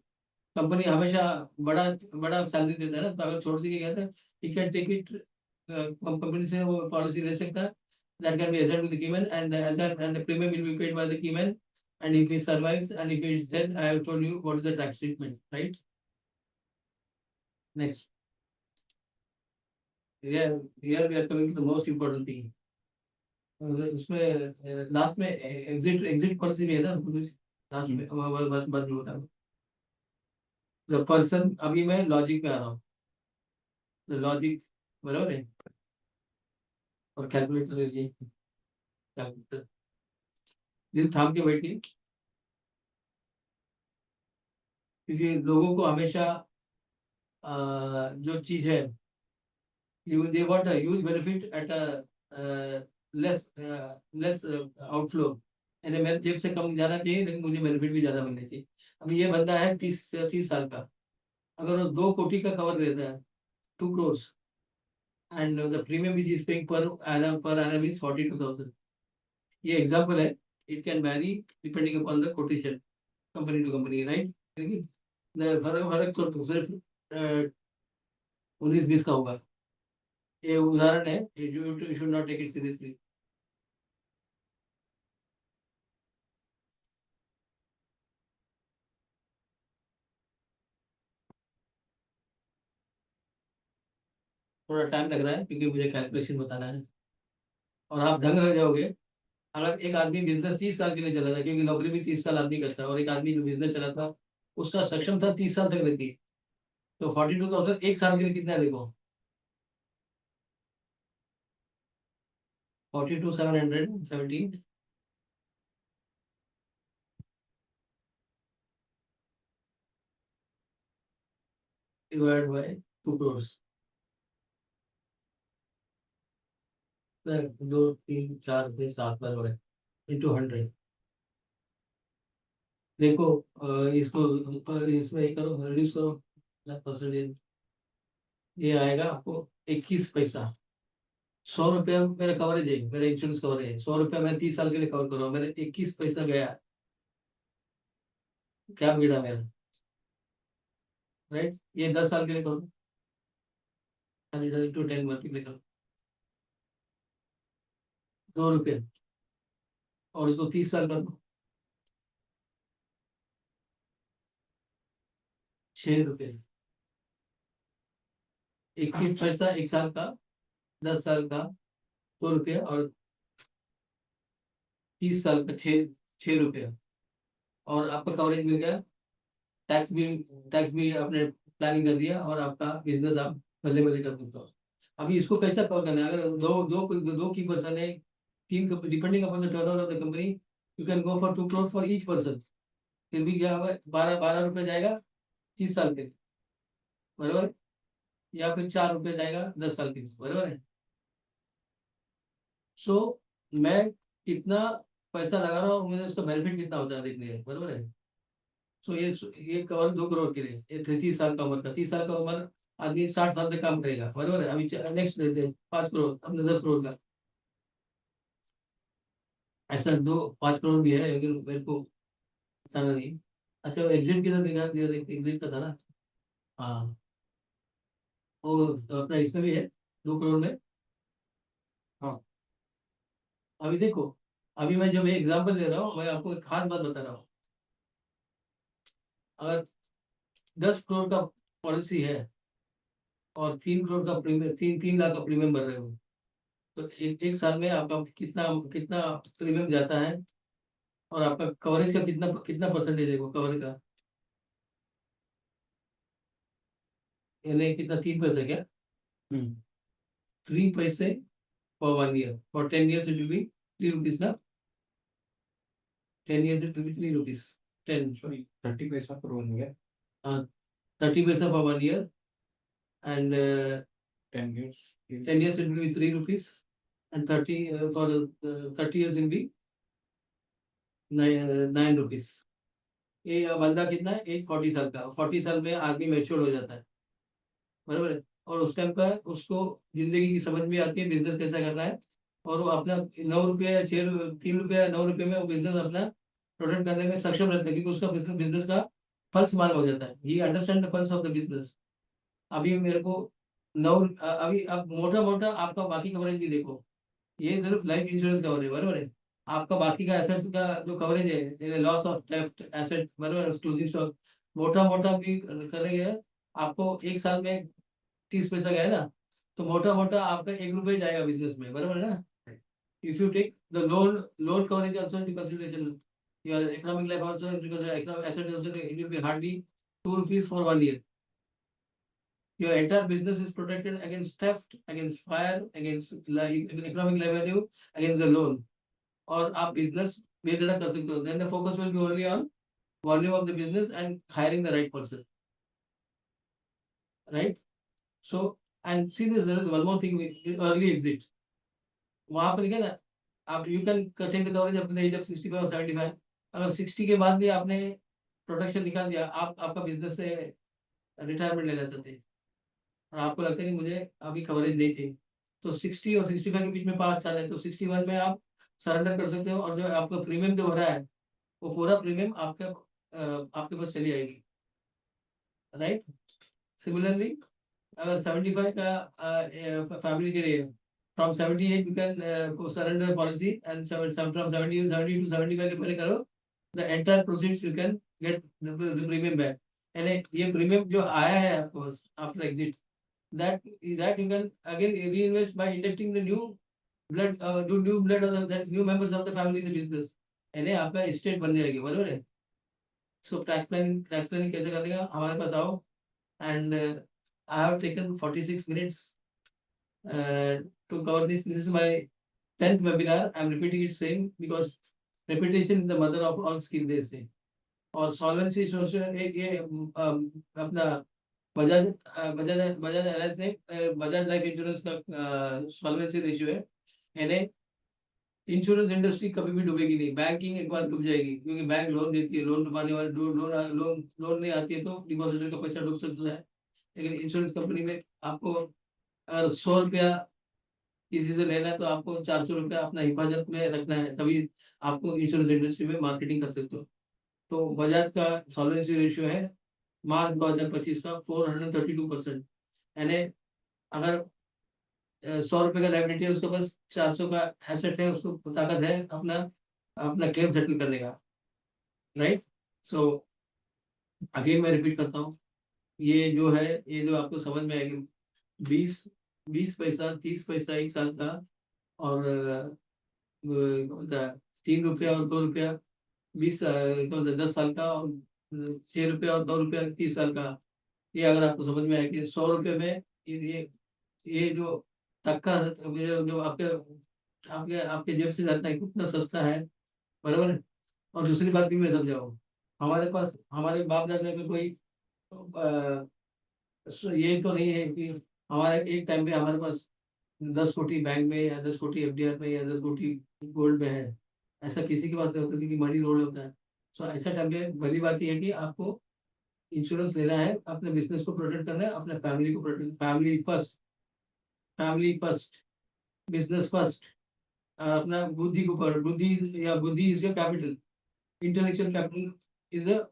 कंपनी हमेशा बड़ा बड़ा सैलरी देता है ना, तो अगर छोड़ दी गया था, he can take it, company से वो पॉलिसी ले सकता है, that can be asset with the keyman, and the premium will be paid by the keyman, and if he survives and if he is dead, I have told you what is the tax treatment, right? Next, here we are coming to the most important thing. उसमें last में exit policy भी है ना, last में बंद होता है the person. अभी मैं लॉजिक में आ रहा हूँ, लॉजिक बराबर है, और कैलकुलेटर ये कैलकुलेटर, दिल थाम के बैठिए, क्योंकि लोगों को हमेशा जो चीज है, they want a huge benefit at a less outflow, यानी मेरे जेब से कम जाना चाहिए लेकिन मुझे बेनिफिट भी ज्यादा मिलना चाहिए। अभी ये बंदा है 30 साल का, अगर वो 2 कोटी का कवर देता है, 2 crores, and the premium which is paying per annum is 42,000। ये एग्जांपल है, it can vary depending upon the quotation, company to company, right? फर्क फर्क तो सिर्फ 19-20 का होगा। ये उदाहरण है, you should not take it seriously. थोड़ा टाइम लग रहा है क्योंकि मुझे कैलकुलेशन बताना है, और आप दंग रह जाओगे। अगर एक आदमी बिजनेस 30 साल के लिए चला था, क्योंकि नौकरी भी 30 साल आदमी करता है, और एक आदमी जो बिजनेस चला था उसका सक्षम था 30 साल तक रहती, तो 42,000 एक साल के लिए कितना है देखो, 42,717 डिवाइड बाय 2 crores, 2 3 4 6 7 इंटू 100। देखो इसको इसमें ये करो, रिड्यूस करो परसेंटेज, ये आएगा आपको 21 पैसा। 100 रुपया मेरा कवरेज है, मेरा इंश्योरेंस कवरेज है, 100 रुपया मैं 30 साल के लिए कवर कर रहा हूँ, मेरे 21 पैसा गया, क्या बिगड़ा मेरा, राइट? ये 10 साल के लिए करो, 100 into 10 मल्टीप्लाई करो, 2 रुपये, और इसको 30 साल कर दो, 6 रुपये। 21 पैसा एक साल का, 10 साल का 2 रुपये, और 30 साल का 6 रुपये, और आपका कवरेज मिल गया। टैक्स भी आपने प्लानिंग कर दिया, और आपका बिजनेस आप बल्ले बल्ले कर सकते हो। अभी इसको कैसा कवर करना है? अगर दो की पर्सन है, तीन, depending upon the turnover of the company, you can go for 2 crore for each person, फिर भी क्या होगा, 12 रुपये जाएगा 30 साल के लिए, बराबर है? या फिर 4 रुपये जाएगा 10 साल के लिए, बराबर है? सो मैं कितना पैसा लगा रहा हूँ, मुझे उसका बेनिफिट कितना होता है देखने हैं, बराबर है? सो ये कवर 2 करोड़ के लिए, ये 30 साल का उम्र का, 30 साल का उम्र आदमी 60 साल तक काम करेगा, बराबर है? अभी नेक्स्ट लेते हैं 5 करोड़, हमने 10 करोड़ का, ऐसा 5 करोड़ भी है लेकिन मेरे को बताना नहीं। अच्छा, वो एग्जिट किधर दिखा दिया, एग्जिट का था ना? हाँ, वो तो अपना इसमें भी है 2 करोड़ में। हाँ, अभी देखो, अभी मैं जब एग्जाम्पल दे रहा हूँ, मैं आपको एक खास बात बता रहा हूँ। अगर 10 करोड़ का पॉलिसी है, और 3 करोड़ का प्रीमियम, 3 3 लाख का प्रीमियम भर रहे हो, तो एक साल में आपका कितना कितना प्रीमियम जाता है, और आपका कवरेज का कितना कितना परसेंटेज है वो कवर का, यानी कितना, 3 पैसे क्या? 3 पैसे for 1 year, for 10 years it will B 3 rupees ना, 10 years it will B 3 rupees, 10, sorry 30 पैसा पर वन ईयर, हाँ, 30 पैसा for 1 year, and 10 years, 10 years it will be 3 rupees, and 30 for 30 years will be 9 rupees। ये बंदा कितना है, as 40 साल का, 40 साल में आदमी मैच्योर हो जाता है, बराबर है? और उस टाइम का उसको जिंदगी की समझ में आती है, बिजनेस कैसा करना है, और वो अपना 9 रुपये या 3 रुपये या 9 रुपये में वो बिजनेस अपना प्रोडक्ट करने में सक्षम रहता है, क्योंकि उसका बिजनेस का पल्स मालूम हो जाता है, ही understand the pulse of the business. अभी मेरे को अभी अब मोटा मोटा आपका बाकी कवरेज भी देखो, ये सिर्फ लाइफ इंश्योरेंस कवरेज बराबर है। आपका बाकी का एसेट्स का जो कवरेज है, लॉस ऑफ थेफ्ट एसेट बराबर, एक्सक्लूसिव स्टॉक, मोटा मोटा भी करेंगे आपको एक साल में 30 पैसा गया ना, तो मोटा मोटा आपका 1 रुपये जाएगा बिजनेस में, बराबर है ना। If you take the loan coverage also into consideration, your economic life also asset also, it will be hardly 2 rupees for 1 year. Your entire business is protected against theft, against fire, against economic liability, against the loan. और आप business बेधड़क कर सकते हो, then the focus will be only on volume of the business and hiring the right person, right? So, and see this, there is one more thing with early exit. वहां पर लिखा ना, आप you can take the coverage अपने age of 65 और 75। अगर 60 के बाद भी आपने प्रोटेक्शन निकाल दिया, आप आपका बिजनेस से रिटायरमेंट लेना चाहते हैं और आपको लगता है कि मुझे अभी कवरेज नहीं चाहिए, तो 60 और 65 के बीच में 5 साल है, तो 61 में आप सरेंडर कर सकते हो, और जो आपका प्रीमियम जो भरा है वो पूरा प्रीमियम आपके पास चली आएगी, राइट। सिमिलरली अगर 75 का फैमिली के लिए, from 78 you can surrender policy, and from 70 to 75 के पहले करो, the entire proceeds you can get the premium back. यानी ये प्रीमियम जो आया है आपको after exit, that you can again reinvest by injecting the new blood, or that is new members of the family in the business, यानी आपका state बन जाएगी, बरोबर है। सो टैक्स प्लानिंग कैसे करेगा, हमारे पास आओ, and I have taken 46 minutes to cover this. This is my 10th webinar. I am repeating it same because repetition is the mother of all skill, they say. और solvency social ये अपना Bajaj Bajaj LIC ने Bajaj life insurance का solvency ratio है, यानी insurance industry कभी भी डूबेगी नहीं, बैंकिंग एक बार डूब जाएगी क्योंकि बैंक लोन देती है, लोन डुबाने वाले लोन नहीं आती है तो डिपॉजिटर का पैसा डूब सकता है। लेकिन इंश्योरेंस कंपनी में आपको अगर 100 रुपया किसी से लेना है तो आपको 400 रुपया अपना हिफाजत में रखना है, तभी आपको इंश्योरेंस इंडस्ट्री में मार्केटिंग कर सकते हो। तो बजाज का सॉल्वेंसी रेशियो है मार्च 2025 का 432%, यानी अगर 100 रुपए का लाइबिलिटी है उसके पास 400 का एसेट है, उसको ताकत है अपना अपना क्लेम सेटल करने का, राइट। सो अगेन मैं रिपीट करता हूँ, ये जो है ये जो आपको समझ में आएगी, 20 पैसा 30 पैसा एक साल का, और 3 रुपया और 2 रुपया 10 साल का, और 6 रुपया और 2 रुपया 30 साल का। ये अगर आपको समझ में आए कि 100 रुपये में ये जो तक्का जो आपके आपके आपके जेब से जाता है कितना सस्ता है, बराबर है। और दूसरी बात भी मैं समझाऊँ, हमारे पास हमारे बाप दादा में कोई ये तो नहीं है कि हमारे एक टाइम पे हमारे पास 10 कोटी बैंक में या 10 कोटी एफडीआर में या 10 कोटी गोल्ड में है, ऐसा किसी के पास नहीं होता क्योंकि मनी रोल होता है। सो ऐसा टाइम पे पहली बात ये है कि आपको इंश्योरेंस लेना है, अपने बिजनेस को प्रोटेक्ट करना है, अपने फैमिली को protect, family first, business first, अपना बुद्धि को बुद्धि या बुद्धि is your capital, intellectual capital is the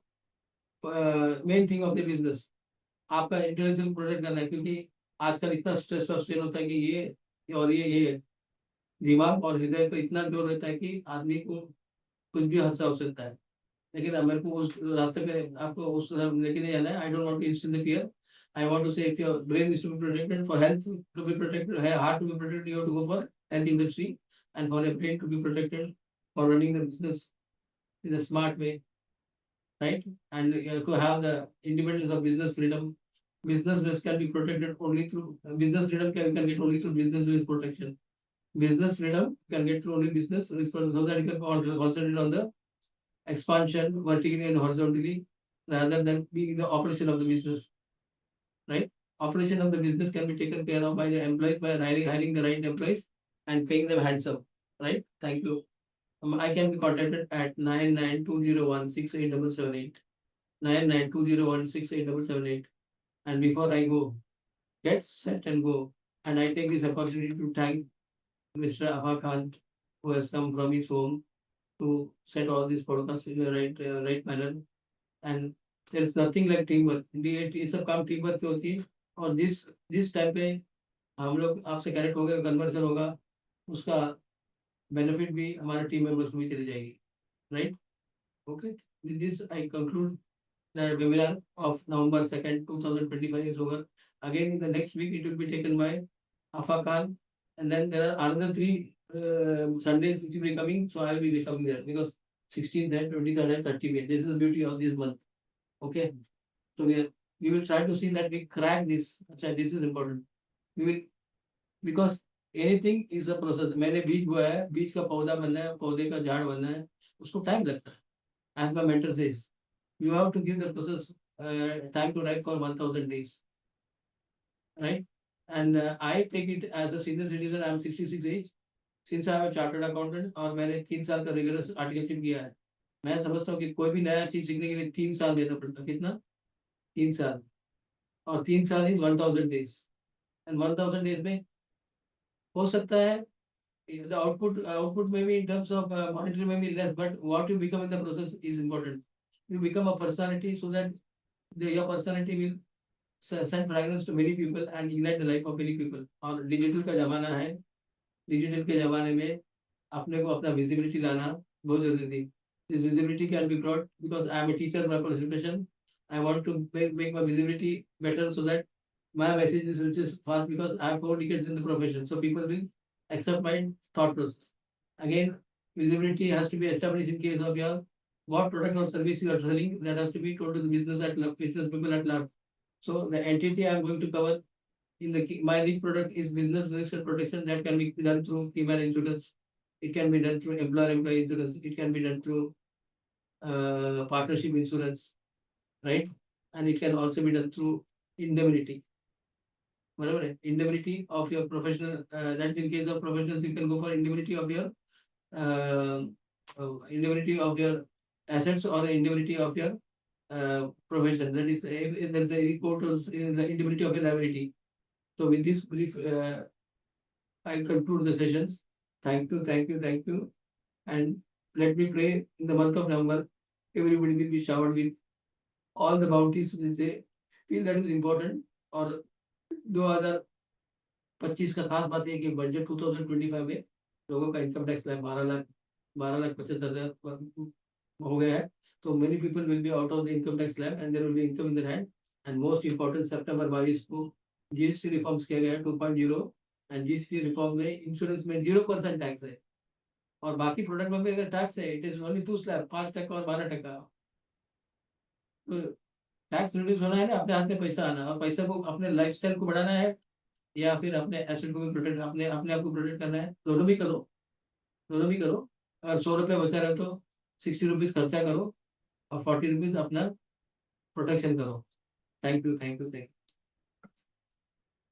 main thing of the business. आपका इंटेलेक्चुअल प्रोटेक्ट करना है क्योंकि आजकल इतना स्ट्रेस और स्ट्रेन होता है कि ये और ये दिमाग और हृदय पे इतना जोर रहता है कि आदमी को कुछ भी हादसा हो सकता है। लेकिन अब मेरे को उस रास्ते पे आपको उस तरफ लेके नहीं जाना है। I don't want to instil the fear, I want to say if your brain is to be protected, for health to be protected, heart to be protected, you have to go for health industry, and for your brain to be protected for running the business in a smart way, right? And to have the independence of business freedom. Business risk can be protected only through business freedom can get only through business risk protection. Business freedom can get through only business risk protection, so that you can concentrate on the expansion vertically and horizontally rather than being the operation of the business, right? Operation of the business can be taken care of by the employees by hiring the right employees and paying them handsome, right? Thank you. I can be contacted at 9920168778. 9920168778. And before I go, get set and go. And I take this opportunity to thank Mr. Afa Khan, who has come from his home to set all these podcasts in the right manner. And there is nothing like team work, ये सब काम team work पे होती है। और जिस time पे हम लोग आपसे कनेक्ट हो गए, कन्वर्सन होगा, उसका बेनिफिट भी हमारे टीम मेंबर्स को भी चली जाएगी, right? Okay, with this I conclude the webinar of November 2nd, 2025 is over. Again, in the next week, it will be taken by Afa Khan, and then there are another three Sundays which will be coming. So I will be coming there because 16th and 23rd and 30th. This is the beauty of this month. Okay, so we will try to see that we crack this. Achha, this is important. We will, because anything is a process. मैंने बीज बोया है, बीज का पौधा बनना है, पौधे का झाड़ बनना है, उसको टाइम लगता है. As my mentor says, you have to give the process time to write for 1000 days, right? And I take it as a senior citizen. I am 66 age. Since I am a chartered accountant और मैंने 3 साल का rigorous articleship किया है, मैं समझता हूँ कि कोई भी नया चीज सीखने के लिए 3 साल देना पड़ता है. कितना? 3 साल. और 3 साल इज 1000 डेज. एंड 1000 डेज में हो सकता है the output may be in terms of monetary may be less, but what you become in the process is important. You become a personality so that your personality will send fragrance to many people and ignite the life of many people. और digital का जमाना है, digital के जमाने में अपने को अपना विजिबिलिटी लाना बहुत जरूरी थी. This visibility can be brought because I am a teacher by profession. I want to make my visibility better so that my message is reaches fast because I have 4 decades in the profession. So people will accept my thought process. Again, visibility has to be established in case of your what product or service you are selling. That has to be told to the business at large, business people at large. So the entity I am going to cover in the my niche product is business risk and protection. That can be done through Keyman Insurance. It can be done through employer-employee insurance. It can be done through partnership insurance, right? And it can also be done through indemnity. Whatever indemnity of your professional. That's in case of professionals, you can go for indemnity of your uh, indemnity of your assets or indemnity of your profession. That is, if there's a report or the indemnity of your liability. So with this brief, I conclude the sessions. Thank you, thank you, thank you. And let me pray in the month of November, everybody will be showered with all the bounties which they feel that is important. और 2025 का खास बात है कि budget 2025 में लोगों का income tax slab 12,50,000 हो गया है. तो many people will be out of the income tax slab and there will be income in their hand. And most important, September 22 को जीएसटी रिफॉर्म्स किया गया है 2.0. एंड जीएसटी रिफॉर्म में इंश्योरेंस में 0% टैक्स है और बाकी प्रोडक्ट में भी अगर टैक्स है इट इज ओनली 2 स्लैब 5% और 12%. तो टैक्स रिड्यूस होना है ना, अपने हाथ में पैसा आना और पैसा को अपने लाइफस्टाइल को बढ़ाना है या फिर अपने एसेट को भी प्रोटेक्ट अपने अपने आप को प्रोटेक्ट करना है. दोनों भी करो, दोनों भी करो. अगर 100 रुपये बचा रहे तो 60 रुपीज खर्चा करो और 40 रुपीज अपना प्रोटेक्शन करो. Thank you, thank you, thank you.